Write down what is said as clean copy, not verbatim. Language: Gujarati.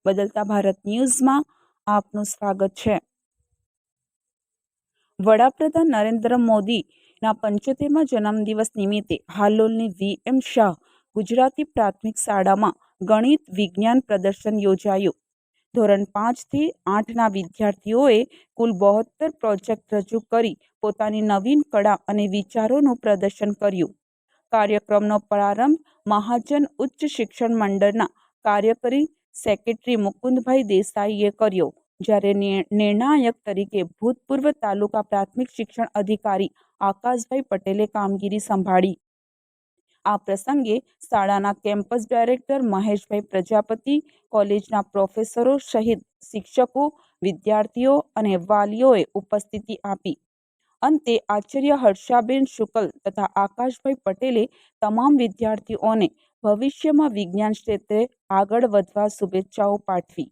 બદલતા ભારત ન્યૂઝમાં આપનું સ્વાગત છે. વડાપ્રધાન નરેન્દ્ર મોદીના 75મા જન્મદિવસ નિમિત્તે હાલોલની વી.એમ. શાહ ગુજરાતી પ્રાથમિક શાળામાં ગણિત વિજ્ઞાન પ્રદર્શન યોજાયું. ધોરણ 5 થી 8ના વિદ્યાર્થીઓએ કુલ 72 પ્રોજેક્ટ રજૂ કરી પોતાની નવીન કળા અને વિચારોનું પ્રદર્શન કર્યું. કાર્યક્રમનો પ્રારંભ મહાજન ઉચ્ચ શિક્ષણ મંડળના કાર્યકારી સેક્રેટરી મુકુંદભાઈ દેસાઈએ કર્યો, જ્યારે નિર્ણાયક તરીકે ભૂતપૂર્વ તાલુકા પ્રાથમિક શિક્ષણ અધિકારી આકાશભાઈ પટેલે કામગીરી સંભાળી. આ પ્રસંગે શાળાના કેમ્પસ ડાયરેક્ટર મહેશભાઈ પ્રજાપતિ, કોલેજના પ્રોફેસરો સહિત શિક્ષકો, વિદ્યાર્થીઓ અને વાલીઓએ ઉપસ્થિતિ આપી. અંતે આચાર્ય હર્ષાબેન શુક્લ તથા આકાશભાઈ પટેલે તમામ વિદ્યાર્થીઓને ભવિષ્યમાં વિજ્ઞાન ક્ષેત્રે આગળ વધવા શુભેચ્છાઓ પાઠવી.